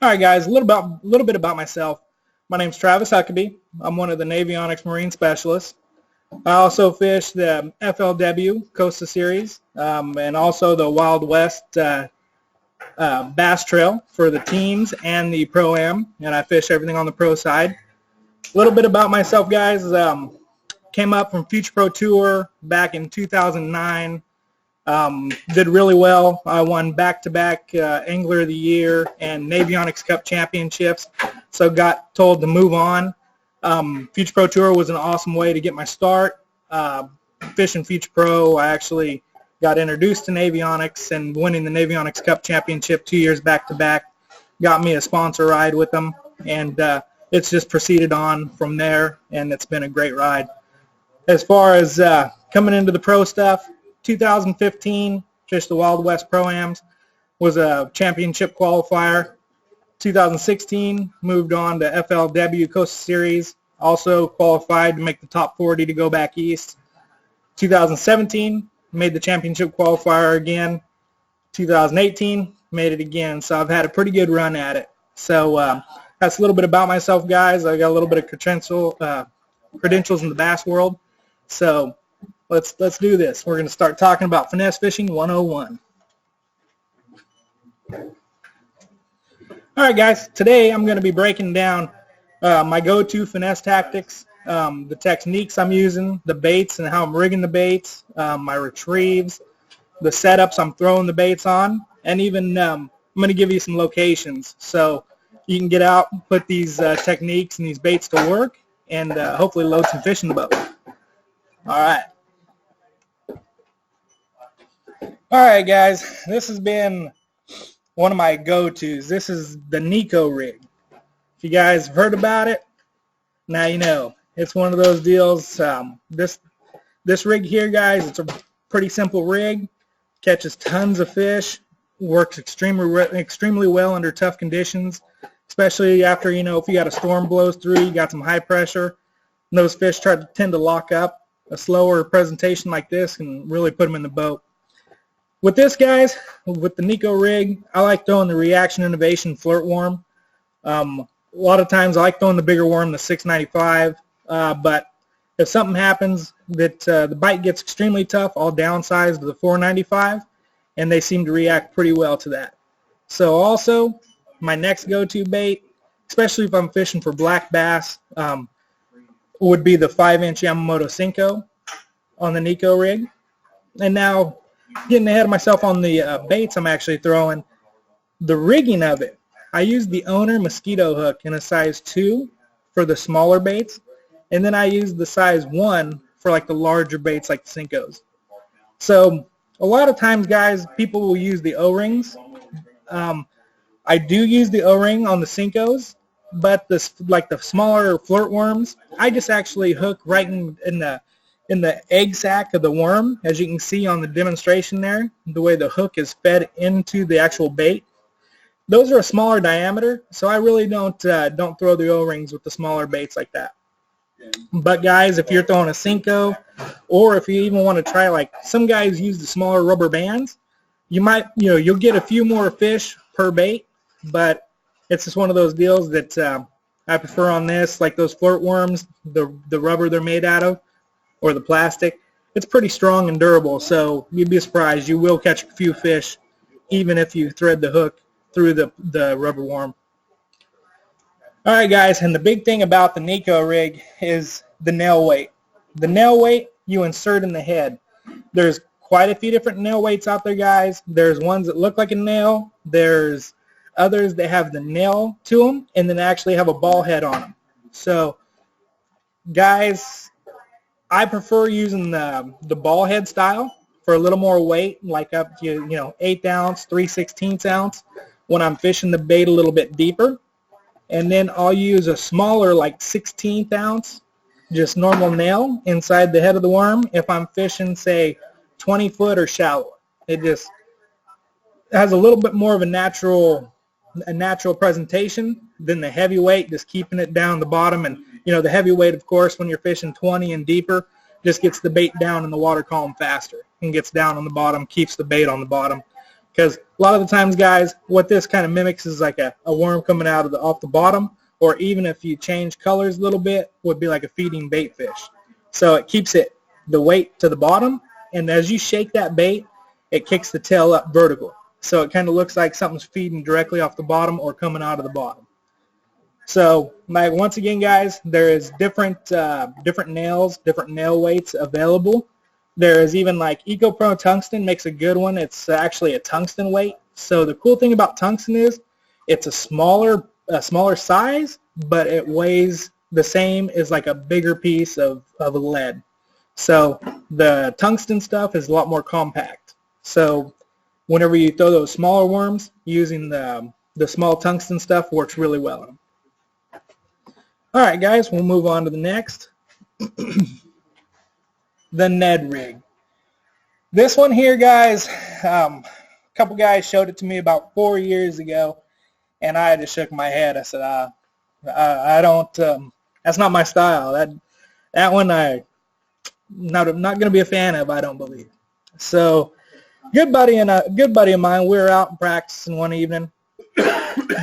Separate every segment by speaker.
Speaker 1: All right, guys, a little bit about myself. My name's Travis Huckaby. I'm one of the Navionics Marine Specialists. I also fish the FLW Costa Series and also the Wild West Bass Trail for the teams and the Pro-Am, and I fish everything on the pro side. A little bit about myself, guys. Came up from Future Pro Tour back in 2009. Did really well. I won back-to-back Angler of the Year and Navionics Cup Championships, so got told to move on. Future Pro Tour was an awesome way to get my start. Fishing Future Pro, I actually got introduced to Navionics, and winning the Navionics Cup Championship 2 years back-to-back got me a sponsor ride with them, and it's just proceeded on from there, and it's been a great ride. As far as coming into the pro stuff, 2015, fished the Wild West Pro-Ams, was a championship qualifier. 2016, moved on to FLW Costa Series, also qualified to make the top 40 to go back east. 2017, made the championship qualifier again. 2018, made it again. So I've had a pretty good run at it. So that's a little bit about myself, guys. I got a little bit of credentials in the bass world. So let's do this. We're going to start talking about Finesse Fishing 101. All right, guys. Today I'm going to be breaking down my go-to finesse tactics, the techniques I'm using, the baits and how I'm rigging the baits, my retrieves, the setups I'm throwing the baits on, and even I'm going to give you some locations so you can get out and put these techniques and these baits to work and hopefully load some fish in the boat. All right. All right, guys. This has been one of my go-tos. This is the Nico rig. If you guys have heard about it, now you know. It's one of those deals. This rig here, guys, it's a pretty simple rig. Catches tons of fish. Works extremely well under tough conditions, especially after, you know, if you got a storm blows through, you got some high pressure, and those fish tend to lock up. A slower presentation like this can really put them in the boat. With this, guys, with the Nico rig, I like throwing the Reaction Innovation Flirt Worm. A lot of times I like throwing the bigger worm, the 695, but if something happens that the bite gets extremely tough, I'll downsize to the 495, and they seem to react pretty well to that. So also, my next go-to bait, especially if I'm fishing for black bass, would be the 5-inch Yamamoto Senko on the Nico rig. And now, getting ahead of myself on the baits I'm actually throwing, the rigging of it, I use the Owner mosquito hook in a size 2 for the smaller baits, and then I use the size 1 for like the larger baits like the Senkos. So a lot of times, guys, people will use the O-rings. I do use the O-ring on the Senkos, but like the smaller flirt worms, I just actually hook right in the egg sac of the worm, as you can see on the demonstration there, the way the hook is fed into the actual bait. Those are a smaller diameter, so I really don't throw the O-rings with the smaller baits like that. But guys, if you're throwing a Senko, or if you even want to try, like some guys use the smaller rubber bands, you'll get a few more fish per bait, but it's just one of those deals that I prefer on this, like those flirt worms, the rubber they're made out of, or the plastic. It's pretty strong and durable, so you'd be surprised. You will catch a few fish even if you thread the hook through the rubber worm. All right, guys, and the big thing about the Nico rig is the nail weight. The nail weight you insert in the head. There's quite a few different nail weights out there, guys. There's ones that look like a nail. There's others that have the nail to them and then actually have a ball head on them. So, guys, I prefer using the ball head style for a little more weight, like up to 1/8 ounce, 3/16 ounce when I'm fishing the bait a little bit deeper. And then I'll use a smaller, like 1/16 ounce, just normal nail inside the head of the worm if I'm fishing, say, 20 foot or shallower. It just has a little bit more of a natural presentation than the heavyweight, just keeping it down the bottom. And the heavyweight, of course, when you're fishing 20 and deeper, just gets the bait down in the water column faster and gets down on the bottom, keeps the bait on the bottom. because a lot of the times, guys, what this kind of mimics is like a worm coming out of off the bottom, or even if you change colors a little bit, would be like a feeding bait fish. So it keeps the weight to the bottom, and as you shake that bait, it kicks the tail up vertical. So it kind of looks like something's feeding directly off the bottom or coming out of the bottom. So, like, once again, guys, there is different nails, different nail weights available. There is even like EcoPro Tungsten makes a good one. It's actually a tungsten weight. So the cool thing about tungsten is it's a smaller size, but it weighs the same as like a bigger piece of lead. So the tungsten stuff is a lot more compact. So whenever you throw those smaller worms, using the small tungsten stuff works really well on them. All right, guys, we'll move on to the next. The Ned rig. This one here, guys, a couple guys showed it to me about 4 years ago, and I just shook my head. I said, I don't, that's not my style. That one I'm not going to be a fan of, I don't believe. So good buddy of mine, we were out practicing one evening.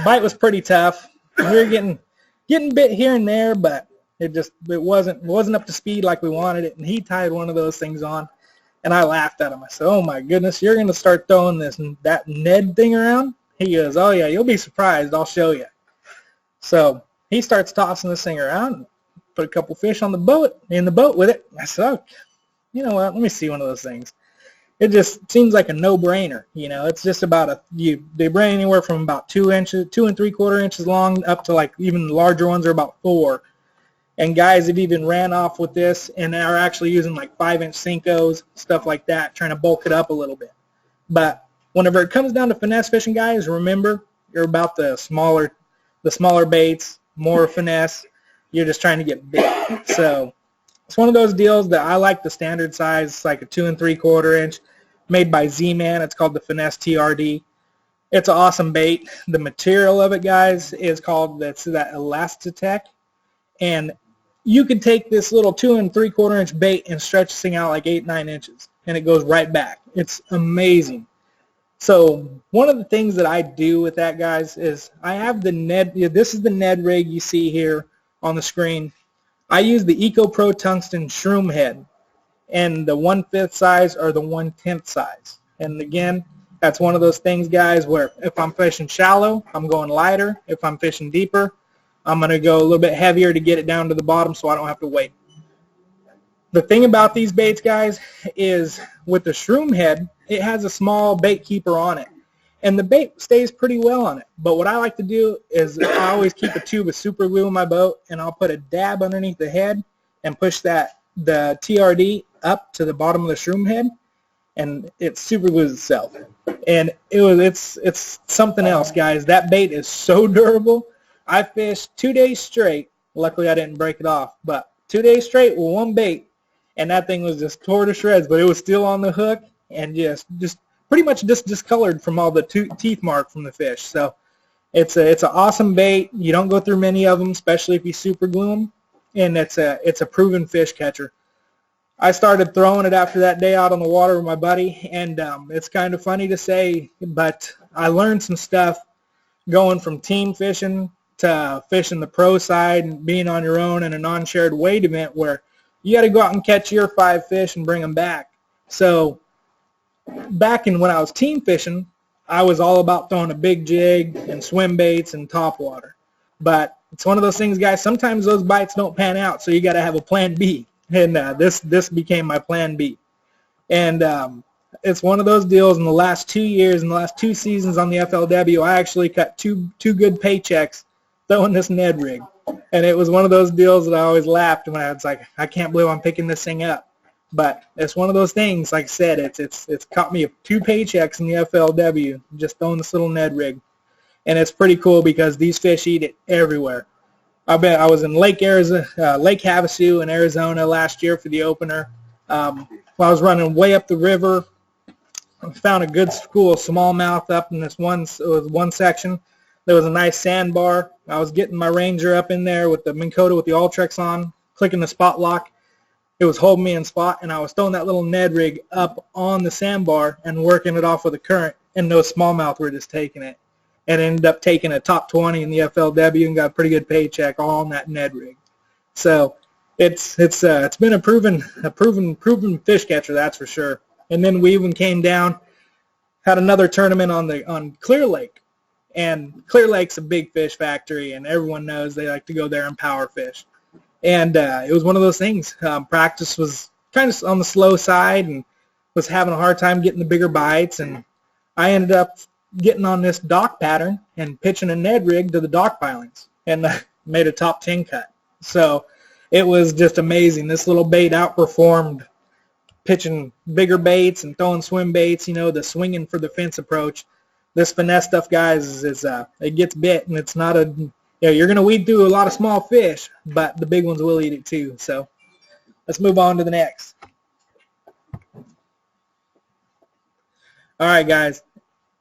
Speaker 1: Bite was pretty tough. We were getting bit here and there, but it wasn't up to speed like we wanted it, and he tied one of those things on, and I laughed at him. I said, "Oh my goodness, you're going to start throwing that Ned thing around?" He goes, "Oh yeah, you'll be surprised. I'll show you." So he starts tossing this thing around, put a couple fish on the boat with it. I said, "Oh, you know what? Let me see one of those things." It just seems like a no-brainer. You know, it's just about they bring anywhere from about 2 3/4 inches long up to like even the larger ones are about 4. And guys have even ran off with this and are actually using like 5-inch Senkos, stuff like that, trying to bulk it up a little bit. But whenever it comes down to finesse fishing, guys, remember you're about the smaller baits, more finesse. You're just trying to get big. So it's one of those deals that I like the standard size. It's like a 2 3/4 inch, made by Z-Man. It's called the Finesse TRD. It's an awesome bait. The material of it, guys, is called that Elastic, and you can take this little 2 3/4 inch bait and stretch this thing out like 8-9 inches, and it goes right back. It's amazing. So one of the things that I do with that, guys, is I have the Ned. This is the Ned rig you see here on the screen. I use the EcoPro Tungsten shroom head, and the 1/5 size or the 1/10 size. And again, that's one of those things, guys, where if I'm fishing shallow, I'm going lighter. If I'm fishing deeper, I'm going to go a little bit heavier to get it down to the bottom so I don't have to wait. The thing about these baits, guys, is with the shroom head, it has a small bait keeper on it. And the bait stays pretty well on it. But what I like to do is I always keep a tube of super glue in my boat, and I'll put a dab underneath the head and push the TRD up to the bottom of the shroom head, and it super glues itself. And it's something else, guys. That bait is so durable. I fished 2 days straight. Luckily, I didn't break it off, but 2 days straight with one bait, and that thing was just tore to shreds, but it was still on the hook and just pretty much just discolored from all the teeth mark from the fish. So it's an awesome bait. You don't go through many of them, especially if you super glue them, and it's a proven fish catcher. I started throwing it after that day out on the water with my buddy, and it's kind of funny to say, but I learned some stuff going from team fishing to fishing the pro side and being on your own in a non-shared weight event where you got to go out and catch your 5 fish and bring them back. So back when I was team fishing, I was all about throwing a big jig and swim baits and topwater. But it's one of those things, guys, sometimes those bites don't pan out, so you got to have a plan B. And this became my plan B. And it's one of those deals in the last 2 years, in the last 2 seasons on the FLW, I actually cut two good paychecks throwing this Ned rig. And it was one of those deals that I always laughed when I was like, I can't believe I'm picking this thing up. But it's one of those things, like I said, it's caught me 2 paychecks in the FLW just throwing this little Ned rig. And it's pretty cool because these fish eat it everywhere. I was in Lake Havasu in Arizona last year for the opener. While I was running way up the river, I found a good school of smallmouth up in this one section. There was a nice sandbar. I was getting my Ranger up in there with the Minn Kota with the Ultrex on, clicking the spot lock. It was holding me in spot, and I was throwing that little Ned rig up on the sandbar and working it off with a current. and those smallmouth were just taking it, and ended up taking a top 20 in the FLW and got a pretty good paycheck all on that Ned rig. So it's been a proven fish catcher, that's for sure. And then we even came down, had another tournament on Clear Lake, and Clear Lake's a big fish factory, and everyone knows they like to go there and power fish. And it was one of those things. Practice was kind of on the slow side and was having a hard time getting the bigger bites, and I ended up getting on this dock pattern and pitching a Ned rig to the dock pilings, and made a top 10 cut. So it was just amazing. This little bait outperformed pitching bigger baits and throwing swim baits, you know, the swinging for the fence approach. This finesse stuff, guys, is it gets bit, and it's not a, you know, you're going to weed through a lot of small fish, but the big ones will eat it too. So let's move on to the next. All right, guys.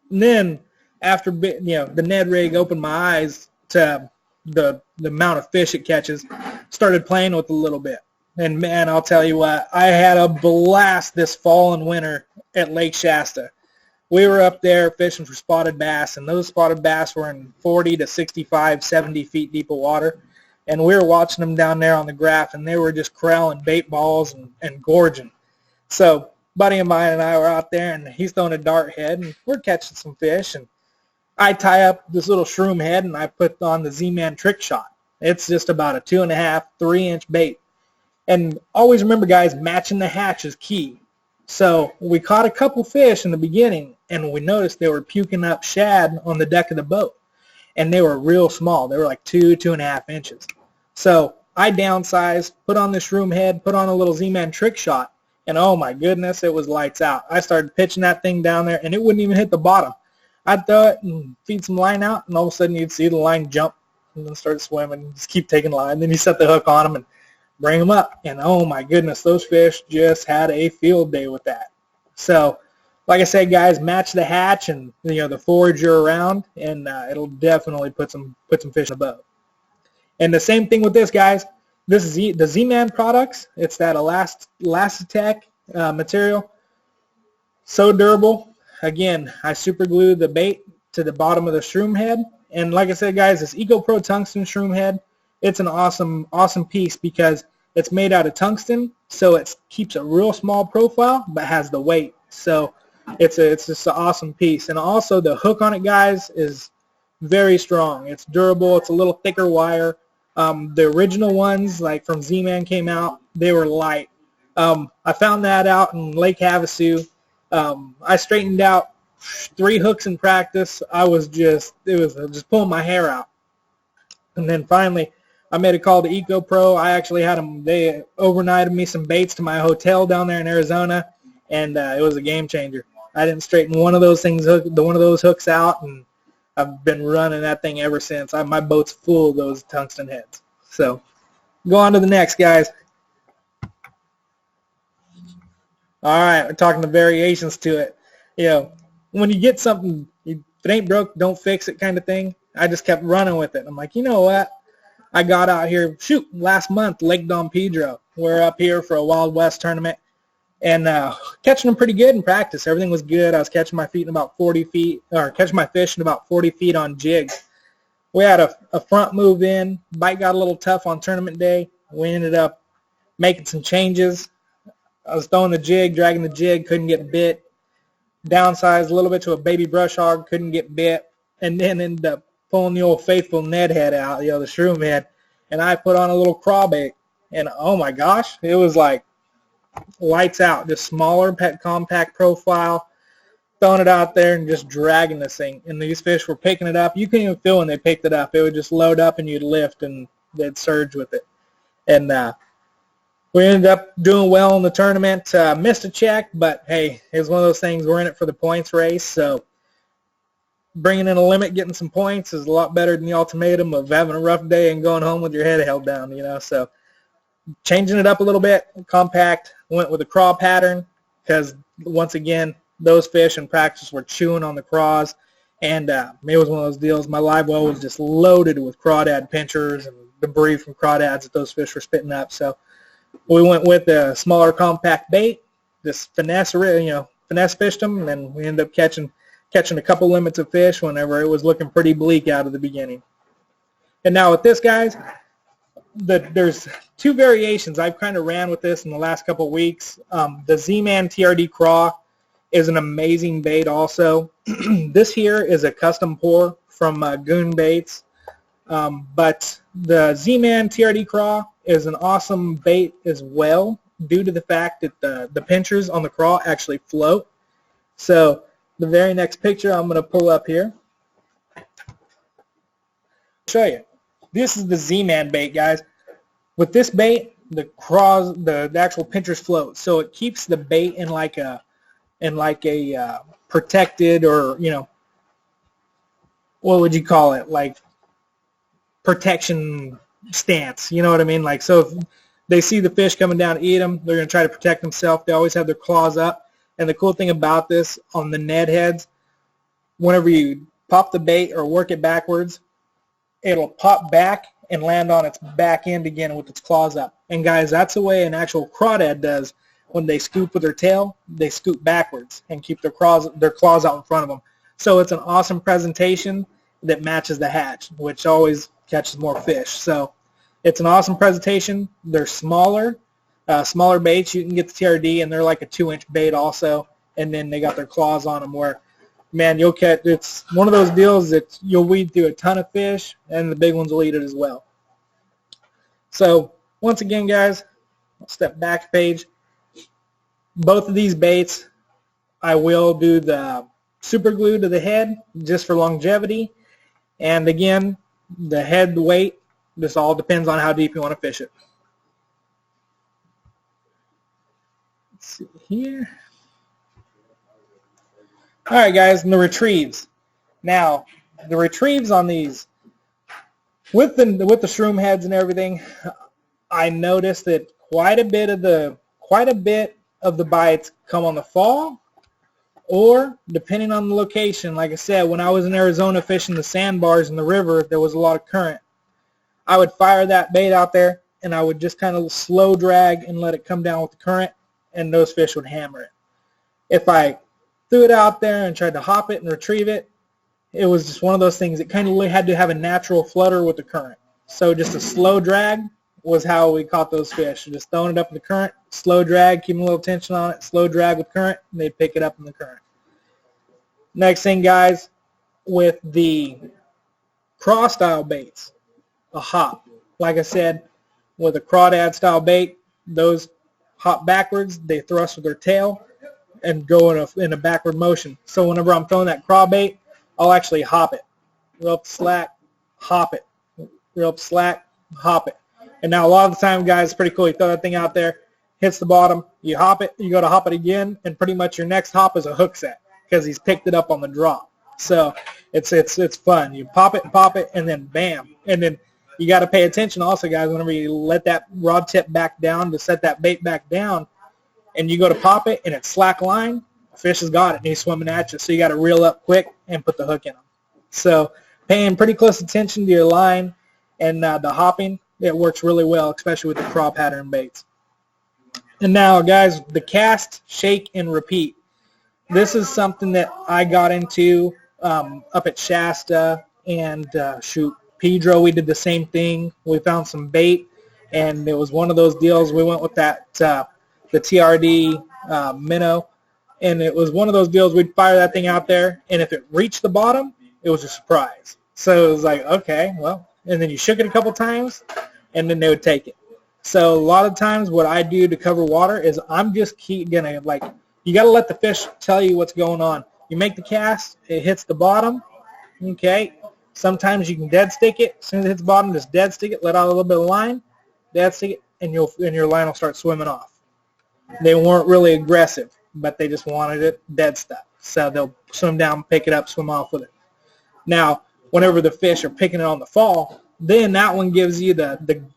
Speaker 1: And then after, you know, the Ned rig opened my eyes to the amount of fish it catches, started playing with it a little bit. And, man, I'll tell you what, I had a blast this fall and winter at Lake Shasta. We were up there fishing for spotted bass, and those spotted bass were in 40 to 65, 70 feet deep of water. And we were watching them down there on the graph, and they were just corralling bait balls and gorging. So a buddy of mine and I were out there, and he's throwing a dart head, and we're catching some fish. And I tie up this little shroom head, and I put on the Z-Man trick shot. It's just about a 2.5, 3-inch bait. And always remember, guys, matching the hatch is key. So we caught a couple fish in the beginning, and we noticed they were puking up shad on the deck of the boat. And they were real small. They were like 2.5 inches. So I downsized, put on the shroom head, put on a little Z-Man trick shot, and oh my goodness, it was lights out. I started pitching that thing down there, and it wouldn't even hit the bottom. I'd throw it and feed some line out, and all of a sudden you'd see the line jump and then start swimming. Just keep taking line. Then you set the hook on them and bring them up. And oh my goodness, those fish just had a field day with that. So like I said, guys, match the hatch and, you know, the forage you're around, and it'll definitely put some fish in the boat. And the same thing with this, guys. This is the Z-Man products. It's that Elastic material. So durable. Again, I super glued the bait to the bottom of the shroom head. And like I said, guys, this EcoPro tungsten shroom head, it's an awesome piece because it's made out of tungsten, so it keeps a real small profile but has the weight. So it's just an awesome piece. And also the hook on it, guys, is very strong. It's durable. It's a little thicker wire. The original ones, like from Z-Man, came out, they were light. I found that out in Lake Havasu. I straightened out 3 hooks in practice. It was just pulling my hair out. And then finally, I made a call to EcoPro. I actually had them, they overnighted me some baits to my hotel down there in Arizona, and it was a game changer. I didn't straighten one of those hooks out, and I've been running that thing ever since. My boat's full of those tungsten heads. So go on to the next, guys. All right, we're talking the variations to it. You know, when you get something, if it ain't broke, don't fix it kind of thing. I just kept running with it. I'm like, you know what? I got out here, last month, Lake Don Pedro. We're up here for a Wild West tournament, and catching them pretty good in practice. Everything was good. I was catching my fish in about 40 feet on jigs. We had a front move in. Bite got a little tough on tournament day. We ended up making some changes. I was throwing the jig, dragging the jig, couldn't get bit. Downsized a little bit to a baby brush hog, couldn't get bit, and then ended up pulling the old faithful Ned head out, you know, the shroom head, and I put on a little crawbait, and oh my gosh, it was like lights out, just smaller, compact profile, throwing it out there and just dragging this thing, and these fish were picking it up. You couldn't even feel when they picked it up. It would just load up and you'd lift and they'd surge with it. And we ended up doing well in the tournament. Missed a check, but hey, it was one of those things, we're in it for the points race, so bringing in a limit, getting some points is a lot better than the ultimatum of having a rough day and going home with your head held down, you know. So changing it up a little bit, compact, went with a craw pattern because, once again, those fish in practice were chewing on the craws, and it was one of those deals. My live well was just loaded with crawdad pinchers and debris from crawdads that those fish were spitting up. So we went with a smaller compact bait, this finesse, finesse fished them, and then we ended up catching catching a couple limits of fish whenever it was looking pretty bleak out of the beginning. And now with this, guys, there's two variations. I've kind of ran with this in the last couple of weeks. The Z-Man TRD Craw is an amazing bait also. This here is a custom pour from Goon Baits. But the Z-Man TRD Craw is an awesome bait as well due to the fact that the pinchers on the craw actually float. So the very next picture I'm going to pull up here. Show you. This is the Z-Man bait, guys. With this bait, the craws, the actual pinchers float, so it keeps the bait in like a protected, or what would you call it, like protection stance. You know what I mean? Like, so if they see the fish coming down to eat them, they're going to try to protect themselves. They always have their claws up. And the cool thing about this on the Ned heads, whenever you pop the bait or work it backwards, it'll pop back and land on its back end again with its claws up. And guys, that's the way an actual crawdad does when they scoop with their tail. They scoop backwards and keep their claws out in front of them. So it's an awesome presentation that matches the hatch, which always catches more fish. So it's an awesome presentation. They're smaller baits. You can get the TRD, and they're like a 2-inch bait also. And then they got their claws on them where, man, you'll catch. It's one of those deals that you'll weed through a ton of fish, and the big ones will eat it as well. So once again, guys, I'll step back a page. Both of these baits, I will do the super glue to the head just for longevity. And again, the head weight, this all depends on how deep you want to fish it. Let's see here. All right, guys, and the retrieves. Now, the retrieves on these, with the shroom heads and everything, I noticed that quite a bit of the bites come on the fall, or depending on the location. Like I said, when I was in Arizona fishing the sandbars in the river, there was a lot of current. I would fire that bait out there, and I would just kind of slow drag and let it come down with the current, and those fish would hammer it. If I threw it out there and tried to hop it and retrieve it, it was just one of those things. It kind of had to have a natural flutter with the current. So just a slow drag was how we caught those fish. Just throwing it up in the current, slow drag, keeping a little tension on it, slow drag with current, and they pick it up in the current. Next thing, guys, with the craw style baits, a hop. Like I said, with a crawdad style bait, those hop backwards, they thrust with their tail and go in a backward motion. So whenever I'm throwing that craw bait, I'll actually hop it. Reel up slack, hop it. Reel up slack, hop it. And now a lot of the time, guys, it's pretty cool. You throw that thing out there, hits the bottom, you hop it, you go to hop it again, and pretty much your next hop is a hook set because he's picked it up on the drop. So it's fun. You pop it, and then bam. And then you got to pay attention also, guys, whenever you let that rod tip back down to set that bait back down, and you go to pop it, and it's slack line, the fish has got it, and he's swimming at you. So you got to reel up quick and put the hook in him. So paying pretty close attention to your line and the hopping, it works really well, especially with the craw pattern baits. And now, guys, the cast, shake, and repeat. This is something that I got into up at Shasta, and Pedro, we did the same thing. We found some bait, and it was one of those deals. We went with that the TRD minnow, and it was one of those deals. We'd fire that thing out there, and if it reached the bottom, it was a surprise. So it was like, okay, well, and then you shook it a couple times, and then they would take it. So a lot of times what I do to cover water is I'm just gonna, like, you got to let the fish tell you what's going on. You make the cast, it hits the bottom, okay? Sometimes you can dead stick it. As soon as it hits the bottom, just dead stick it, let out a little bit of line, dead stick it, and your line will start swimming off. They weren't really aggressive, but they just wanted it dead stuff. So they'll swim down, pick it up, swim off with it. Now, whenever the fish are picking it on the fall, then that one gives you the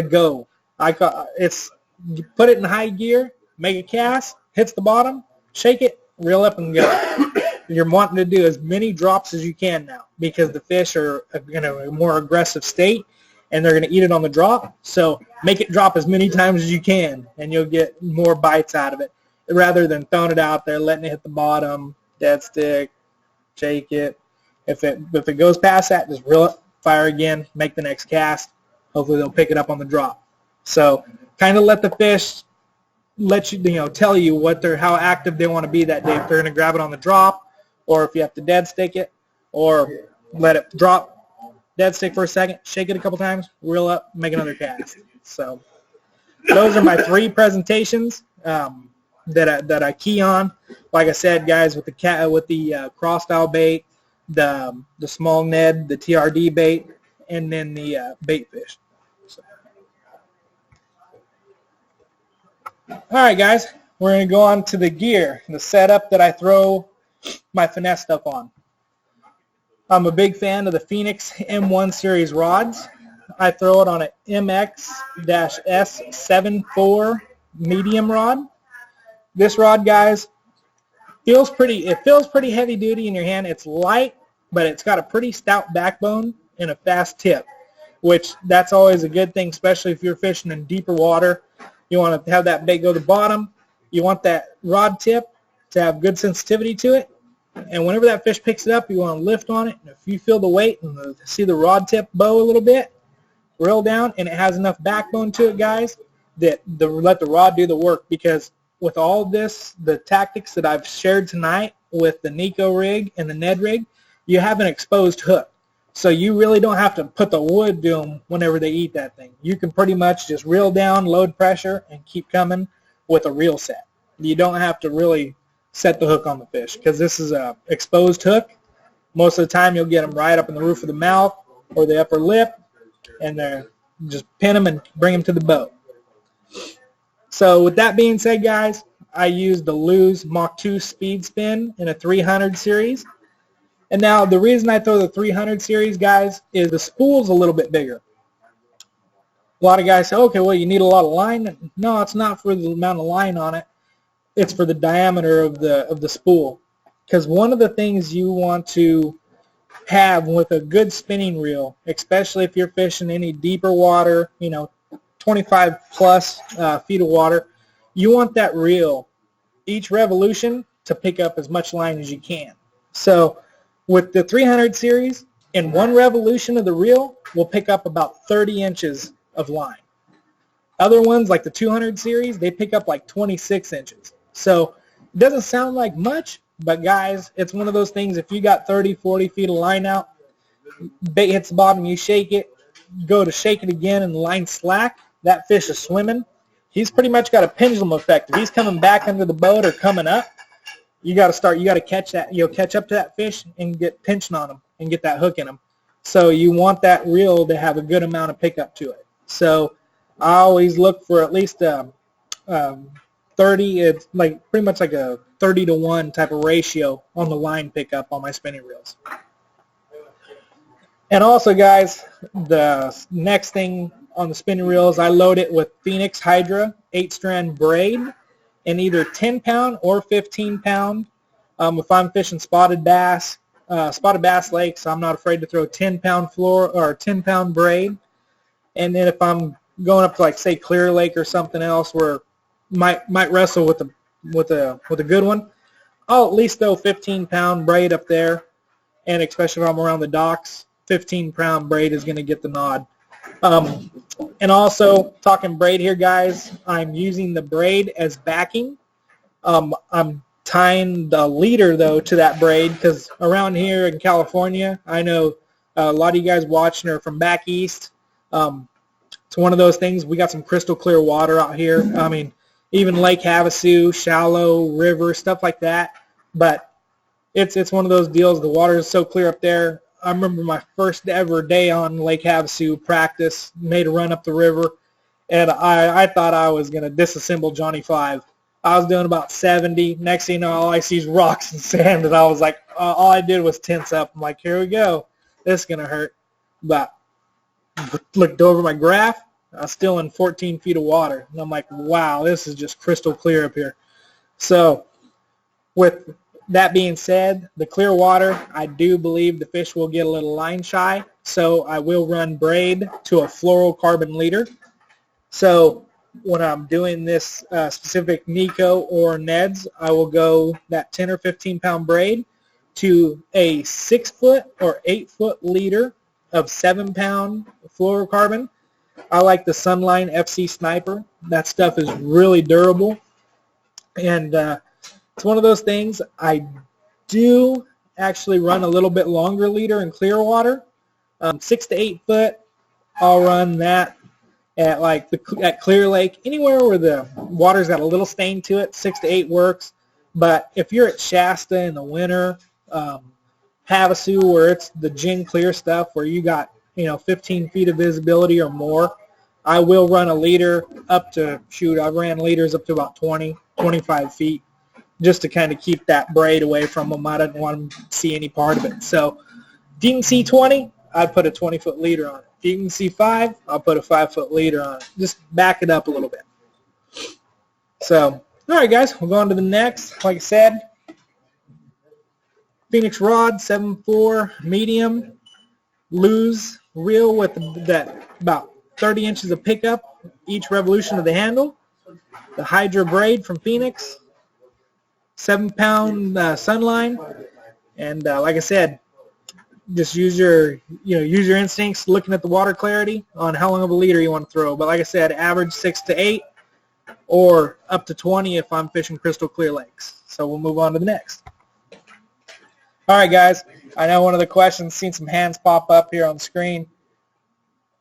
Speaker 1: go. You put it in high gear, make a cast, hits the bottom, shake it, reel up, and go. You're wanting to do as many drops as you can now because the fish are in a more aggressive state, and they're going to eat it on the drop. So make it drop as many times as you can, and you'll get more bites out of it rather than throwing it out there, letting it hit the bottom, dead stick, shake it. If it goes past that, just reel it, fire again, make the next cast. Hopefully they'll pick it up on the drop. So kind of let the fish tell you how active they want to be that day. If they're going to grab it on the drop, or if you have to dead stick it, or let it drop, dead stick for a second, shake it a couple times, reel up, make another cast. So those are my 3 presentations that I key on. Like I said, guys, with the cross style bait, the small Ned, the TRD bait, and then the bait fish. So. All right, guys, we're going to go on to the gear, the setup that I throw my Finesse stuff on. I'm a big fan of the Phoenix M1 series rods. I throw it on an MX-S74 medium rod. This rod, guys, feels pretty heavy duty in your hand. It's light, but it's got a pretty stout backbone and a fast tip, which that's always a good thing, especially if you're fishing in deeper water. You want to have that bait go to the bottom. You want that rod tip to have good sensitivity to it. And whenever that fish picks it up, you want to lift on it. And if you feel the weight and see the rod tip bow a little bit, reel down, and it has enough backbone to it, guys, that let the rod do the work. Because with all this, the tactics that I've shared tonight with the Nico rig and the Ned rig, you have an exposed hook. So you really don't have to put the wood to them whenever they eat that thing. You can pretty much just reel down, load pressure, and keep coming with a reel set. You don't have to really set the hook on the fish because this is a exposed hook. Most of the time you'll get them right up in the roof of the mouth or the upper lip, and they're just pin them and bring them to the boat. So with that being said, guys, I used the Lew's Mach 2 speed spin in a 300 series. And now the reason I throw the 300 series, guys, is the spool's a little bit bigger. A lot of guys say, okay, well, you need a lot of line. No, it's not for the amount of line on it. It's for the diameter of the spool. Because one of the things you want to have with a good spinning reel, especially if you're fishing any deeper water, 25 plus feet of water, you want that reel, each revolution, to pick up as much line as you can. So with the 300 series, in one revolution of the reel, we'll pick up about 30 inches of line. Other ones, like the 200 series, they pick up like 26 inches. So it doesn't sound like much, but guys, it's one of those things, if you got 30, 40 feet of line out, bait hits the bottom, you shake it, go to shake it again and the line's slack, that fish is swimming. He's pretty much got a pendulum effect. If he's coming back under the boat or coming up, you got to catch that. You'll catch up to that fish and get pinching on him and get that hook in him. So you want that reel to have a good amount of pickup to it. So I always look for at least 30. It's like pretty much like a 30-to-1 type of ratio on the line pickup on my spinning reels. And also, guys, the next thing on the spinning reels, I load it with Phoenix Hydra 8-strand braid in either 10-pound or 15-pound. If I'm fishing spotted bass lakes, I'm not afraid to throw 10-pound floor or 10-pound braid. And then if I'm going up to, like, say, Clear Lake or something else where might wrestle with a good one, I'll at least throw 15-pound braid up there. And especially if I'm around the docks, 15-pound braid is going to get the nod. And also, talking braid here, guys, I'm using the braid as backing. I'm tying the leader, though, to that braid because around here in California, I know a lot of you guys watching are from back east. It's one of those things. We got some crystal clear water out here. I mean, even Lake Havasu, shallow, river, stuff like that. But it's one of those deals. The water is so clear up there. I remember my first ever day on Lake Havasu practice, made a run up the river, and I thought I was going to disassemble Johnny 5. I was doing about 70. Next thing you know, all I see is rocks and sand, and I was like, all I did was tense up. I'm like, here we go. This is going to hurt. But looked over my graph. I was still in 14 feet of water. And I'm like, wow, this is just crystal clear up here. So with that being said, the clear water, I do believe the fish will get a little line shy, so I will run braid to a fluorocarbon leader. So when I'm doing this specific Nico or Ned's, I will go that 10 or 15 pound braid to a 6-foot or 8-foot leader of 7-pound fluorocarbon. I like the Sunline FC Sniper. That stuff is really durable, and it's one of those things. I do actually run a little bit longer leader in clear water, 6 to 8 foot. I'll run that at like at Clear Lake, anywhere where the water's got a little stain to it. 6 to 8 works. But if you're at Shasta in the winter, Havasu, where it's the gin clear stuff, where you got 15 feet of visibility or more, I will run a leader up to, I've ran leaders up to about 20, 25 feet, just to kind of keep that braid away from them. I didn't want them to see any part of it. So if you can see 20, I'd put a 20-foot leader on it. If you can see 5, I'll put a 5-foot leader on it. Just back it up a little bit. So, all right, guys, we'll go on to the next. Like I said, Phoenix rod, 7.4 medium, loose reel with that about 30 inches of pickup each revolution of the handle. The Hydra braid from Phoenix, 7-pound Sunline, and like I said, just use your instincts, looking at the water clarity on how long of a leader you want to throw. But like I said, average 6 to 8 or up to 20 if I'm fishing crystal clear lakes. So we'll move on to the next. All right, guys, I know one of the questions, seen some hands pop up here on the screen.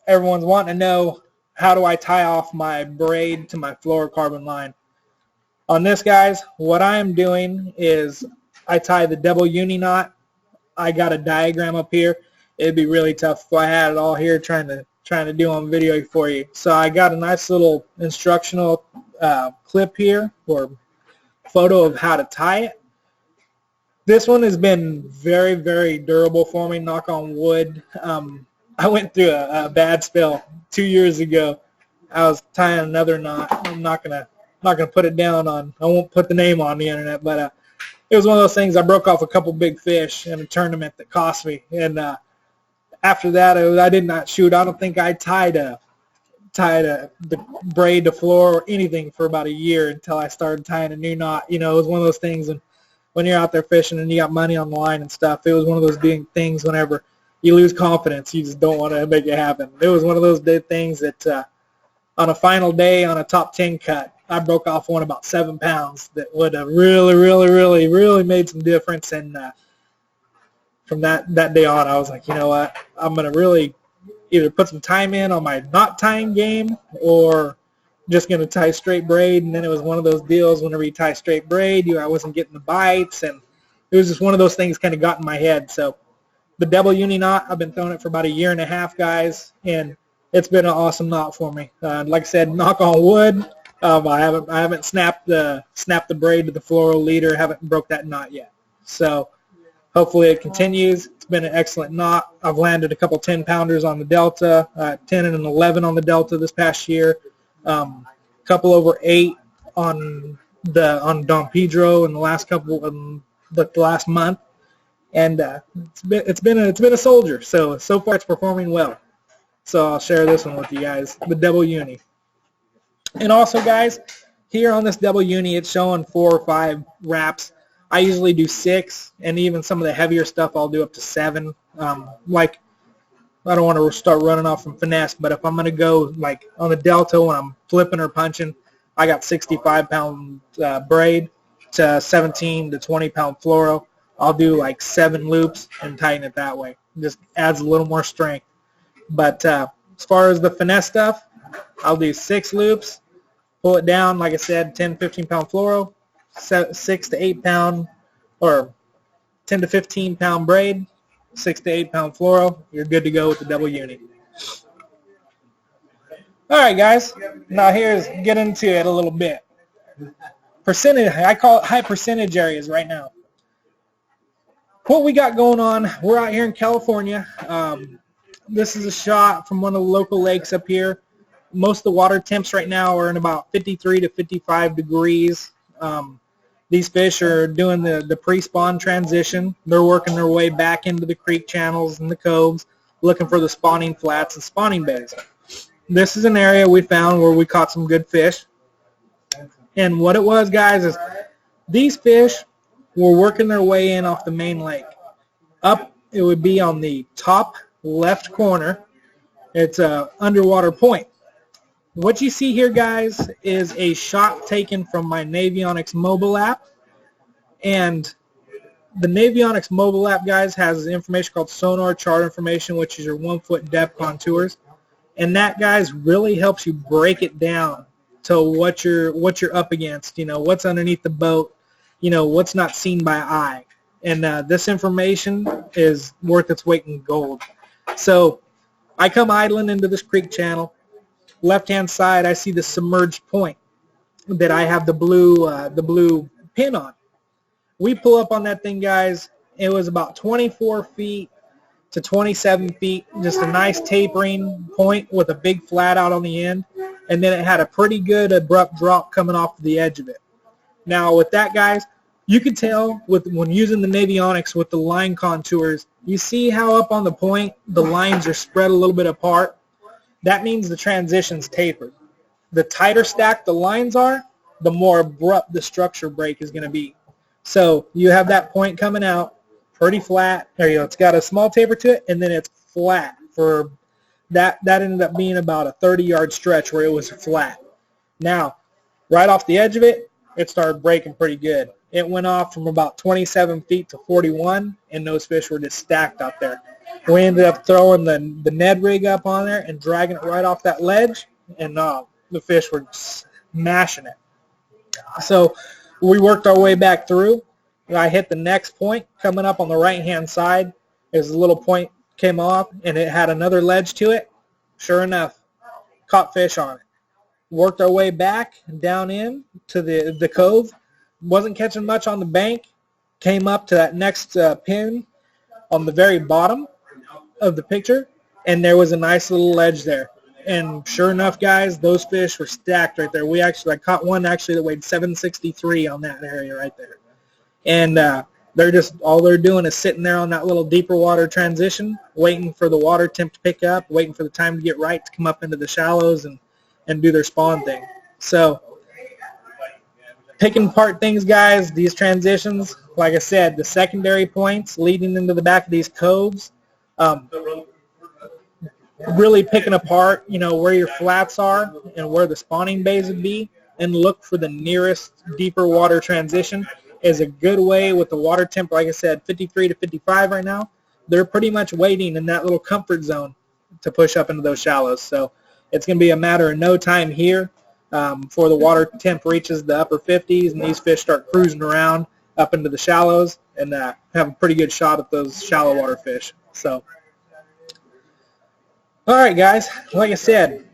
Speaker 1: Everyone's wanting to know, how do I tie off my braid to my fluorocarbon line? On this, guys, what I am doing is I tie the double uni knot. I got a diagram up here. It'd be really tough if I had it all here trying to do on video for you. So I got a nice little instructional clip here, or photo of how to tie it. This one has been very, very durable for me, knock on wood. I went through a bad spell 2 years ago. I was tying another knot. I'm not gonna put it down on. I won't put the name on the internet, but it was one of those things. I broke off a couple big fish in a tournament that cost me, and after that, I did not shoot. I don't think I tied the braid to floor or anything for about a year until I started tying a new knot. It was one of those things, and when you're out there fishing and you got money on the line and stuff, it was one of those big things. Whenever you lose confidence, you just don't want to make it happen. It was one of those big things that on a final day on a top 10 cut, I broke off one about 7 pounds that would have really, really, really, really made some difference. And from that day on, I was like, you know what, I'm going to really either put some time in on my knot tying game or just going to tie straight braid. And then it was one of those deals, whenever you tie straight braid, I wasn't getting the bites, and it was just one of those things kind of got in my head. So the double uni knot, I've been throwing it for about a year and a half, guys, and it's been an awesome knot for me. Like I said, knock on wood, I haven't snapped the braid to the floral leader, haven't broke that knot yet. So hopefully it continues. It's been an excellent knot. I've landed a couple 10-pounders on the Delta, 10 and an 11 on the Delta this past year. Couple over 8 on Don Pedro in the last the last month, and it's been a soldier. So far it's performing well. So I'll share this one with you guys, the double uni. And also, guys, here on this double uni, it's showing 4 or 5 wraps. I usually do 6, and even some of the heavier stuff I'll do up to 7. Like, I don't want to start running off from Finesse, but if I'm going to go like on the Delta when I'm flipping or punching, I got 65-pound braid to 17 to 20-pound fluoro. I'll do like 7 loops and tighten it that way. It just adds a little more strength. But as far as the Finesse stuff, I'll do 6 loops, pull it down, like I said, 10, 15-pound fluoro, 6 to 8-pound or 10 to 15-pound braid, 6 to 8-pound fluoro. You're good to go with the double uni. All right, guys. Now get into it a little bit. Percentage, I call it high percentage areas right now. What we got going on, we're out here in California. This is a shot from one of the local lakes up here. Most of the water temps right now are in about 53 to 55 degrees. These fish are doing the pre-spawn transition. They're working their way back into the creek channels and the coves, looking for the spawning flats and spawning bays. This is an area we found where we caught some good fish. And what it was, guys, is these fish were working their way in off the main lake. Up, it would be on the top left corner. It's a underwater point. What you see here, guys, is a shot taken from my Navionics mobile app. And the Navionics mobile app, guys, has information called sonar chart information, which is your 1 foot depth contours. And that, guys, really helps you break it down to what you're up against, what's underneath the boat, what's not seen by eye. And this information is worth its weight in gold. So I come idling into this creek channel. Left-hand side, I see the submerged point that I have the blue pin on. We pull up on that thing, guys. It was about 24 feet to 27 feet, just a nice tapering point with a big flat out on the end. And then it had a pretty good abrupt drop coming off the edge of it. Now, with that, guys, you can tell when using the Navionics with the line contours, you see how up on the point the lines are spread a little bit apart. That means the transition's tapered. The tighter stacked the lines are, the more abrupt the structure break is going to be. So you have that point coming out pretty flat. There you go. It's got a small taper to it, and then it's flat. For that ended up being about a 30-yard stretch where it was flat. Now, right off the edge of it, it started breaking pretty good. It went off from about 27 feet to 41, and those fish were just stacked out there. We ended up throwing the Ned rig up on there and dragging it right off that ledge, and the fish were smashing it. So we worked our way back through. I hit the next point coming up on the right-hand side. As the little point came off, and it had another ledge to it. Sure enough, caught fish on it. Worked our way back down in to the cove. Wasn't catching much on the bank. Came up to that next pin on the very bottom of the picture, and there was a nice little ledge there. And sure enough, guys, those fish were stacked right there. I caught one actually that weighed 763 on that area right there. And all they're doing is sitting there on that little deeper water transition, waiting for the water temp to pick up, waiting for the time to get right to come up into the shallows and do their spawn thing. So picking apart things, guys, these transitions, like I said, the secondary points leading into the back of these coves, really picking apart, where your flats are and where the spawning bays would be, and look for the nearest deeper water transition is a good way with the water temp, like I said, 53 to 55 right now. They're pretty much waiting in that little comfort zone to push up into those shallows. So it's going to be a matter of no time here before the water temp reaches the upper 50s and these fish start cruising around up into the shallows and have a pretty good shot at those shallow water fish. So, all right, guys, like I said,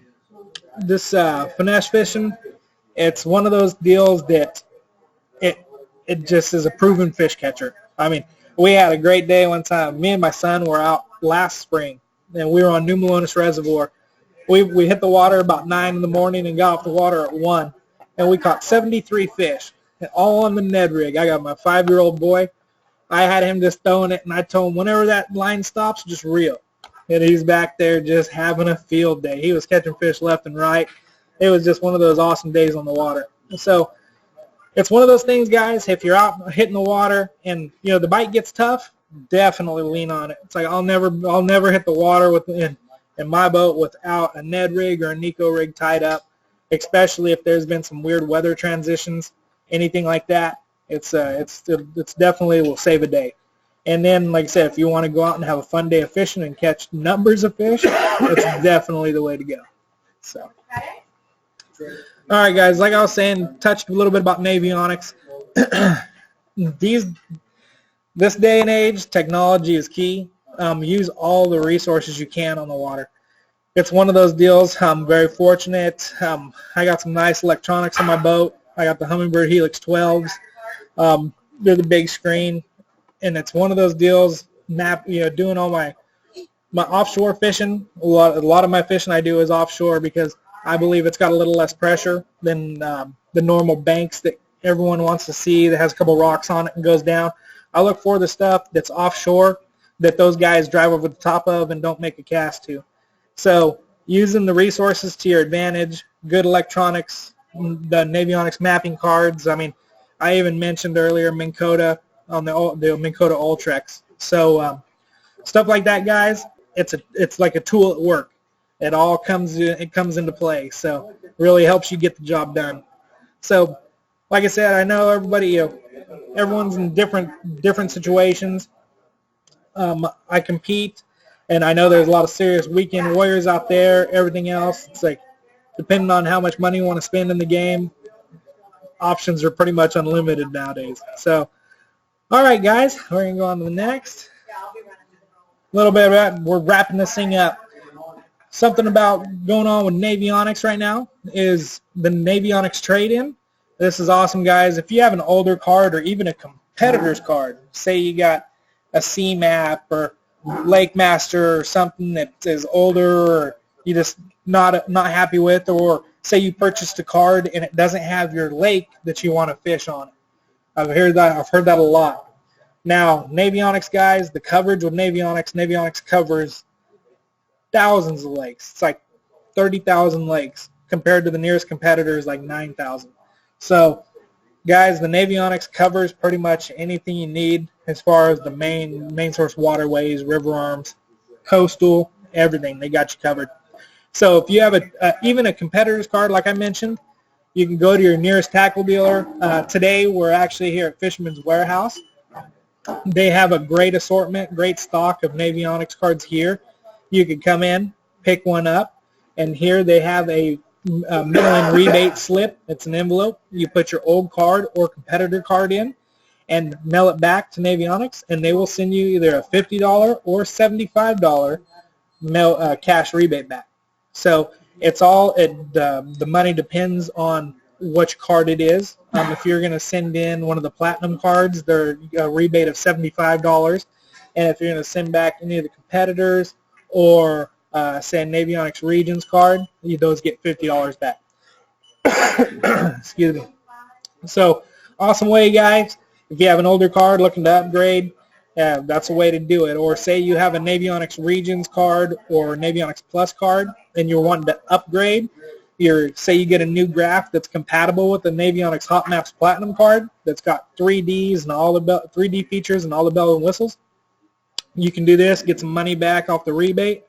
Speaker 1: this finesse fishing, it's one of those deals that it just is a proven fish catcher. I mean, we had a great day one time. Me and my son were out last spring, and we were on New Melones Reservoir. We hit the water about 9 in the morning and got off the water at 1, and we caught 73 fish, all on the Ned rig. I got my 5-year-old boy. I had him just throwing it, and I told him whenever that line stops, just reel. And he's back there just having a field day. He was catching fish left and right. It was just one of those awesome days on the water. So it's one of those things, guys, if you're out hitting the water and, the bite gets tough, definitely lean on it. It's like I'll never hit the water in my boat without a Ned rig or a Nico rig tied up, especially if there's been some weird weather transitions, anything like that. It's definitely will save a day. And then, like I said, if you want to go out and have a fun day of fishing and catch numbers of fish, it's definitely the way to go. So. All right, guys, like I was saying, touched a little bit about Navionics. This day and age, technology is key. Use all the resources you can on the water. It's one of those deals. I'm very fortunate. I got some nice electronics on my boat. I got the Humminbird Helix 12s. They're the big screen, and it's one of those deals. Doing all my offshore fishing. A lot of my fishing I do is offshore because I believe it's got a little less pressure than the normal banks that everyone wants to see that has a couple rocks on it and goes down. I look for the stuff that's offshore that those guys drive over the top of and don't make a cast to. So using the resources to your advantage, good electronics, the Navionics mapping cards. I mean, I even mentioned earlier Minn Kota. on the Minn Kota Ultrex. So stuff like that, guys. It's like a tool at work. It all comes into play. So really helps you get the job done. So like I said, I know everybody, everyone's in different situations. I compete, and I know there's a lot of serious weekend warriors out there. Everything else, it's like depending on how much money you want to spend in the game, options are pretty much unlimited nowadays. So, all right, guys, we're gonna go on to the next. A little bit about, we're wrapping this thing up. Something about going on with Navionics right now is the Navionics trade-in. This is awesome, guys. If you have an older card or even a competitor's card, say you got a C-Map or Lake Master or something that is older or you just not happy with, or say you purchased a card and it doesn't have your lake that you want to fish on it. I've heard that a lot. Now, Navionics, guys, the coverage with Navionics covers thousands of lakes. It's like 30,000 lakes compared to the nearest competitor is like 9,000. So, guys, the Navionics covers pretty much anything you need as far as the main source waterways, river arms, coastal, everything. They got you covered. So if you have even a competitor's card, like I mentioned, you can go to your nearest tackle dealer. Today, we're actually here at Fisherman's Warehouse. They have a great assortment, great stock of Navionics cards here. You can come in, pick one up, and here they have a mail-in rebate slip. It's an envelope. You put your old card or competitor card in and mail it back to Navionics, and they will send you either a $50 or $75 cash rebate back. So it's all the money depends on which card it is. If you're going to send in one of the platinum cards, they're a rebate of $75, and if you're going to send back any of the competitors or say a Navionics Regions card, those get $50 back. Excuse me. So awesome way, guys. If you have an older card looking to upgrade, that's a way to do it. Or say you have a Navionics Regions card or Navionics Plus card and you're wanting to upgrade. Say you get a new graph that's compatible with the Navionics Hot Maps Platinum card that's got 3Ds and all the 3D features and all the bells and whistles. You can do this, get some money back off the rebate,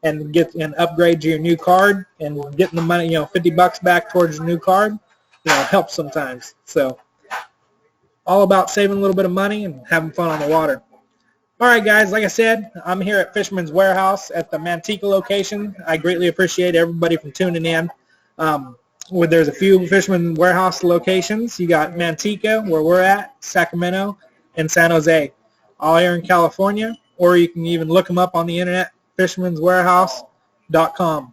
Speaker 1: and get an upgrade to your new card, and getting the money, $50 back towards your new card, helps sometimes. So all about saving a little bit of money and having fun on the water. All right, guys, like I said, I'm here at Fisherman's Warehouse at the Manteca location. I greatly appreciate everybody from tuning in. There's a few Fisherman's Warehouse locations. You got Manteca, where we're at, Sacramento, and San Jose, all here in California, or you can even look them up on the internet, fishermanswarehouse.com.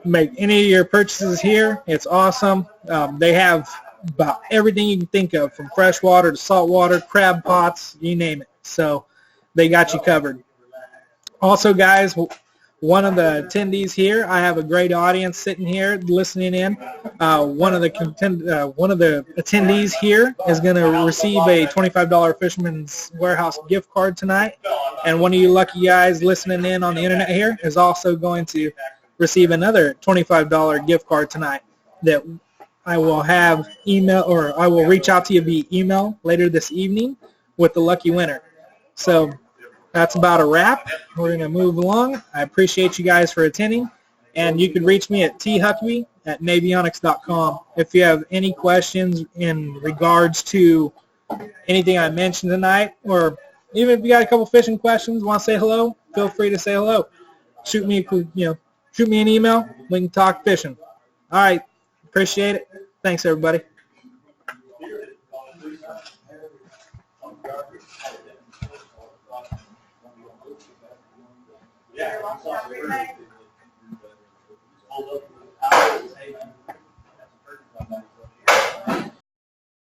Speaker 1: Make any of your purchases here. It's awesome. They have about everything you can think of, from freshwater to saltwater, crab pots, you name it. So they got you covered. Also, guys, one of the attendees here, I have a great audience sitting here listening in. One of the attendees here is going to receive a $25 Fisherman's Warehouse gift card tonight, and one of you lucky guys listening in on the internet here is also going to receive another $25 gift card tonight that I will have I will reach out to you via email later this evening with the lucky winner. So that's about a wrap. We're going to move along. I appreciate you guys for attending, and you can reach me at thuckaby@navionics.com if you have any questions in regards to anything I mentioned tonight, or even if you got a couple fishing questions, want to say hello, feel free to say hello. Shoot me an email. We can talk fishing. All right. Appreciate it. Thanks, everybody. Yeah.